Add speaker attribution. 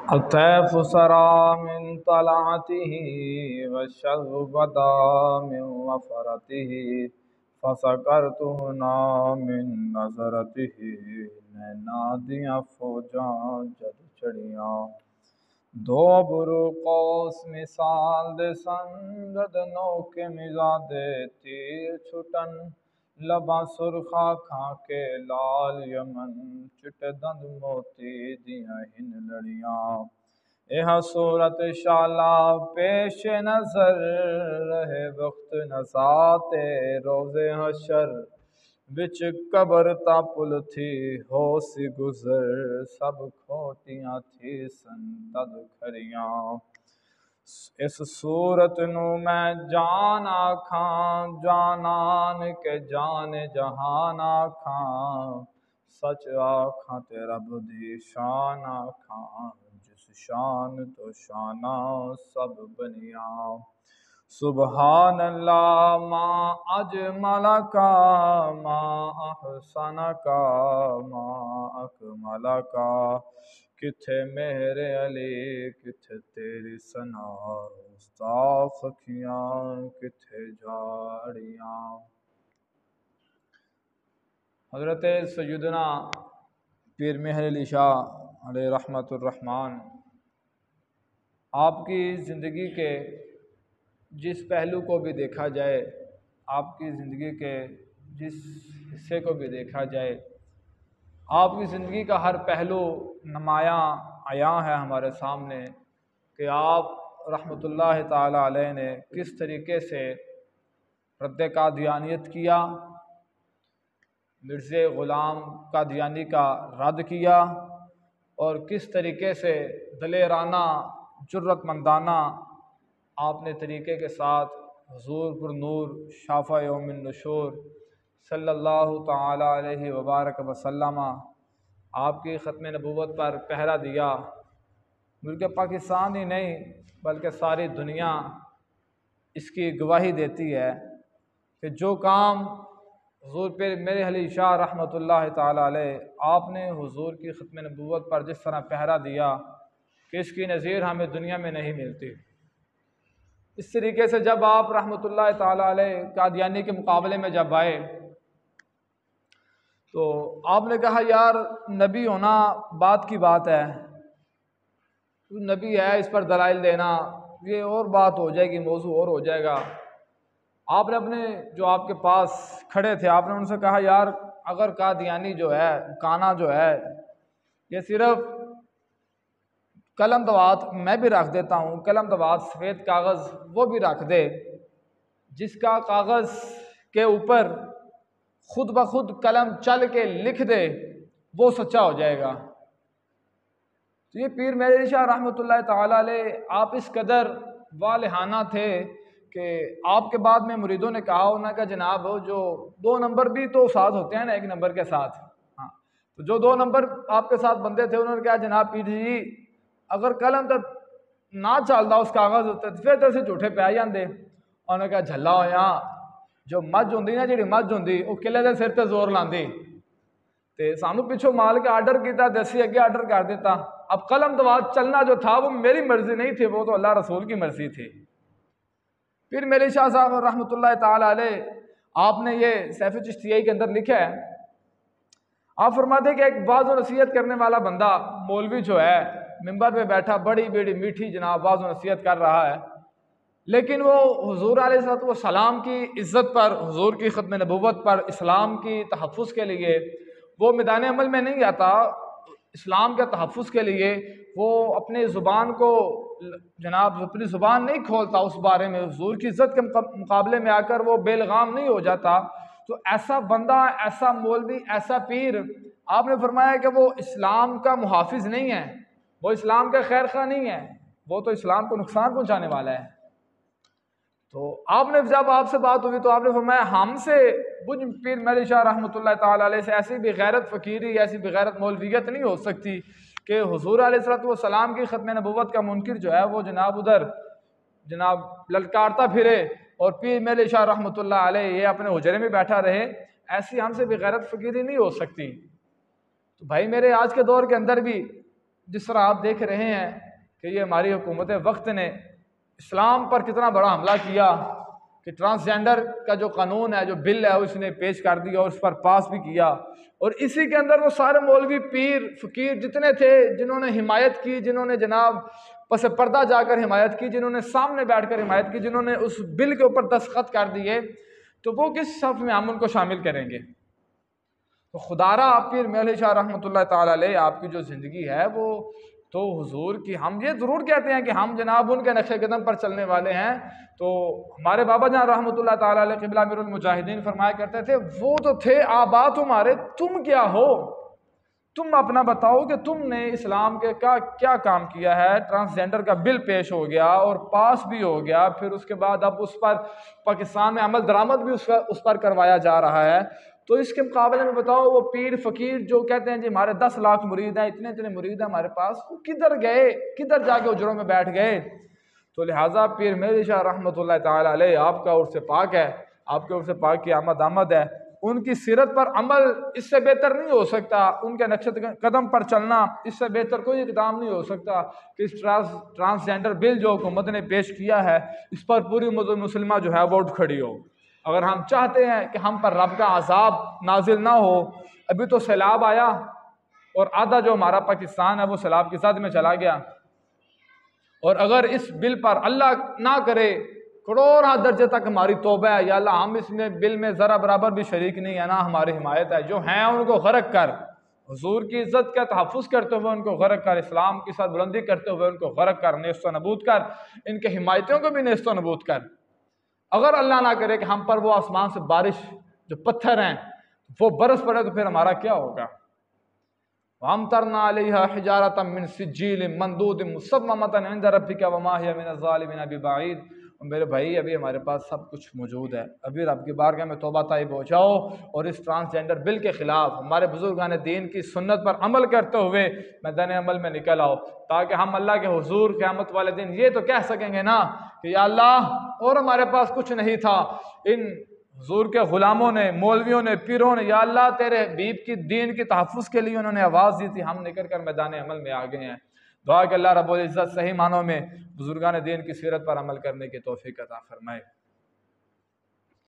Speaker 1: الطيف سرى من طلعته والشذ بدا من وفرته فسكرته من نظرته نادیاں فوجاں جد چڑیاں دو برو قوس مثال دے سنگد نو کے مزادے تیر چھٹن لباں سرخا کھاں کے لال یمن چٹے دند موتی دیاں ہن لڑیاں یہ صورت شالا پیش نظر رہے وقت نزات روز حشر بچ قبر تا پل تھی ہو سی گزر سب کھوٹیاں تھی سن تد کھریاں اس صورت نو میں جان آکھاں جانان کے جان جہان آکھاں سچ آکھاں تے رب دی شان آکھاں جس شان تو شانہ سب بنیاں سبحان اللہ ما اجمل کا ما احسن کا ما اکمل کا کتھے میرے علی کتھے تیری ثنا استاخ اکھیاں کتھے جھاڑیاں۔ حضرت سیدنا پیر مہر علی شاہ علیہ رحمت الرحمن آپ کی زندگی کے جس پہلو کو بھی دیکھا جائے، آپ کی زندگی کے جس حصے کو بھی دیکھا جائے، آپ کی زندگی کا ہر پہلو نمایاں عیاں ہے ہمارے سامنے کہ آپ رحمۃ اللہ تعالی علیہ نے کس طریقے سے رد قادیانیت کیا، مرزا غلام قادیانی کا رد کیا، اور کس طریقے سے دلیرانہ جرت مندانہ آپ نے طریقے کے ساتھ حضور پر نور شافع یوم النشور صلی اللہ تعالی علیہ وبارک وسلم آپ کی ختم نبوت پر پہرا دیا۔ ملک پاکستان ہی نہیں بلکہ ساری دنیا اس کی گواہی دیتی ہے کہ جو کام حضور پیر مہر علی شاہ رحمۃ اللہ تعالی علیہ آپ نے حضور کی ختم نبوت پر جس طرح پہرا دیا کہ اس کی نظیر ہمیں دنیا میں نہیں ملتی۔ اس طریقے سے جب آپ رحمۃ اللہ تعالی علیہ قادیانی کے مقابلے میں جب آئے تو آپ نے کہا یار نبی ہونا بات کی بات ہے، نبی ہے اس پر دلائل دینا یہ اور بات ہو جائے گی، موضوع اور ہو جائے گا۔ آپ نے اپنے جو آپ کے پاس کھڑے تھے آپ نے ان سے کہا یار اگر قادیانی جو ہے کانا جو ہے یہ صرف قلم دوات میں بھی رکھ دیتا ہوں، قلم دوات سفید کاغذ وہ بھی رکھ دے، جس کا کاغذ کے اوپر خود بخود قلم چل کے لکھ دے وہ سچا ہو جائے گا۔ تو یہ پیر مہر علی شاہ رحمۃ اللہ تعالی علیہ آپ اس قدر والہانہ تھے کہ آپ کے بعد میں مریدوں نے کہا انہوں نے کہا جناب جو 2 نمبر بھی تو ساتھ ہوتے ہیں نا 1 نمبر کے ساتھ، ہاں تو جو 2 نمبر آپ کے ساتھ بندے تھے انہوں نے کہا جناب پیر جی اگر قلم تک نہ چلتا اس کاغذ ہوتے پھر تو اسے جھوٹے پہ جاندے۔ انہوں نے کہا جھلا ہویا جو مجھ ہوندی نا جی مجھ ہوندی وہ قلعے دے سر تے زور لاندی تے سانو پچھوں مال کے آرڈر کیتا دیسی اگے آرڈر کر دیتا۔ اب قلم دوات چلنا جو تھا وہ میری مرضی نہیں تھی، وہ تو اللہ رسول کی مرضی تھی۔ پھر میرے شاہ صاحب رحمۃ اللہ تعالی علیہ آپ نے یہ سیف چشتیائی کے اندر لکھا ہے، آپ فرماتے ہیں کہ ایک واعظ و نصیحت کرنے والا بندہ مولوی جو ہے ممبر پہ بیٹھا بڑی میٹھی جناب واعظ و نصیحت کر رہا ہے، لیکن وہ حضور علیہ السلام کی عزت پر، حضور کی ختم نبوت پر، اسلام کی تحفظ کے لیے وہ میدان عمل میں نہیں آتا، اسلام کے تحفظ کے لیے وہ اپنی زبان کو جناب اپنی زبان نہیں کھولتا، اس بارے میں حضور کی عزت کے مقابلے میں آ کر وہ بے لغام نہیں ہو جاتا۔ تو ایسا بندہ، ایسا مولوی، ایسا پیر آپ نے فرمایا کہ وہ اسلام کا محافظ نہیں ہے، وہ اسلام کا خیر خواہ نہیں ہے، وہ تو اسلام کو نقصان پہنچانے والا ہے۔ تو آپ نے جب آپ سے بات ہوئی تو آپ نے فرمایا ہم سے مجھ پیر مہر علی شاہ رحمۃ اللہ تعالی علیہ سے ایسی بغیرت فقیری، ایسی بغیرت مولویت نہیں ہو سکتی کہ حضور علیہ السلام کی ختم نبوت کا منکر جو ہے وہ جناب ادھر جناب للکارتا پھرے اور پیر مہر علی شاہ رحمۃ اللہ علیہ یہ اپنے حجرے میں بیٹھا رہے، ایسی ہم سے بغیرت فقیری نہیں ہو سکتی۔ تو بھائی میرے آج کے دور کے اندر بھی جس طرح آپ دیکھ رہے ہیں کہ یہ ہماری حکومت وقت نے اسلام پر کتنا بڑا حملہ کیا کہ ٹرانسجینڈر کا جو قانون ہے، جو بل ہے، اس نے پیش کر دیا اور اس پر پاس بھی کیا، اور اسی کے اندر وہ سارے مولوی، پیر، فقیر جتنے تھے جنہوں نے حمایت کی، جنہوں نے جناب پس پردہ جا کر حمایت کی، جنہوں نے سامنے بیٹھ کر حمایت کی، جنہوں نے اس بل کے اوپر دستخط کر دیے، تو وہ کس صف میں ہم ان کو شامل کریں گے؟ تو خدارہ پیر میل شاہ رحمۃ اللہ تعالیٰ علیہ آپ کی جو زندگی ہے وہ تو حضور کی، ہم یہ ضرور کہتے ہیں کہ ہم جناب ان کے نقش قدم پر چلنے والے ہیں، تو ہمارے بابا جان رحمۃ اللہ تعالیٰ علیہ قبلہ امیر المجاہدین فرمایا کرتے تھے وہ تو تھے آبا تمہارے، تم کیا ہو؟ تم اپنا بتاؤ کہ تم نے اسلام کے کیا کام کیا ہے؟ ٹرانسجینڈر کا بل پیش ہو گیا اور پاس بھی ہو گیا، پھر اس کے بعد اب اس پر پاکستان میں عمل درآمد بھی اس پر کروایا جا رہا ہے، تو اس کے مقابلے میں بتاؤ وہ پیر فقیر جو کہتے ہیں جی ہمارے 10 لاکھ مرید ہیں، اتنے اتنے مرید ہیں ہمارے پاس، وہ کدھر گئے؟ کدھر جا کے اجروں میں بیٹھ گئے؟ تو لہٰذا پیر میل شاہ رحمۃ اللہ تعالیٰ علیہ آپ کا عرص پاک ہے، آپ کے عرص پاک کی آمد ہے، ان کی سیرت پر عمل اس سے بہتر نہیں ہو سکتا، ان کے نقش قدم پر چلنا اس سے بہتر کوئی اقدام نہیں ہو سکتا کہ اس ٹرانسجینڈر بل جو حکومت نے پیش کیا ہے اس پر پوری امت مسلمہ جو ہے وہ اٹھ کھڑی ہو۔ اگر ہم چاہتے ہیں کہ ہم پر رب کا عذاب نازل نہ ہو، ابھی تو سیلاب آیا اور آدھا جو ہمارا پاکستان ہے وہ سیلاب کی زد میں چلا گیا، اور اگر اس بل پر اللہ نہ کرے کروڑا درجے تک ہماری توبہ ہے، یا اللہ ہم اس میں بل میں ذرا برابر بھی شریک نہیں ہے، نہ ہماری حمایت ہے، جو ہیں ان کو غرق کر، حضور کی عزت کا تحفظ کرتے ہوئے ان کو غرق کر، اسلام کی ساتھ بلندی کرتے ہوئے ان کو غرق کر، نیست و نبود کر، ان کے حمایتوں کو بھی نیست و نبود کر۔ اگر اللہ نہ کرے کہ ہم پر وہ آسمان سے بارش جو پتھر ہیں وہ برس پڑے تو پھر ہمارا کیا ہوگا؟ وَأَمْطَرْنَا عَلَيْهَا حِجَارَةً مِّن سِجِّيلٍ مَّنضُودٍ مُّصَمَّمَةً عِندَ رَبِّكَ وَمَا هِيَ مِنَ الظَّالِمِينَ بِبَعِيدٍ۔ میرے بھائی ابھی ہمارے پاس سب کچھ موجود ہے، ابھی رب کی بارگاہ میں توبہ طائب ہو جاؤ اور اس ٹرانسجینڈر بل کے خلاف ہمارے بزرگان دین کی سنت پر عمل کرتے ہوئے میدان عمل میں نکل آؤ، تاکہ ہم اللہ کے حضور قیامت والے دن یہ تو کہہ سکیں گے نا کہ یا اللہ اور ہمارے پاس کچھ نہیں تھا، ان حضور کے غلاموں نے، مولویوں نے، پیروں نے یا اللہ تیرے حبیب کی دین کی تحفظ کے لیے انہوں نے آواز دی تھی، ہم نکل کر میدان عمل میں آ گئے ہیں۔ دعا کہ اللہ رب العزت صحیح معنوں میں بزرگان دین کی سیرت پر عمل کرنے کی توفیق عطا فرمائے۔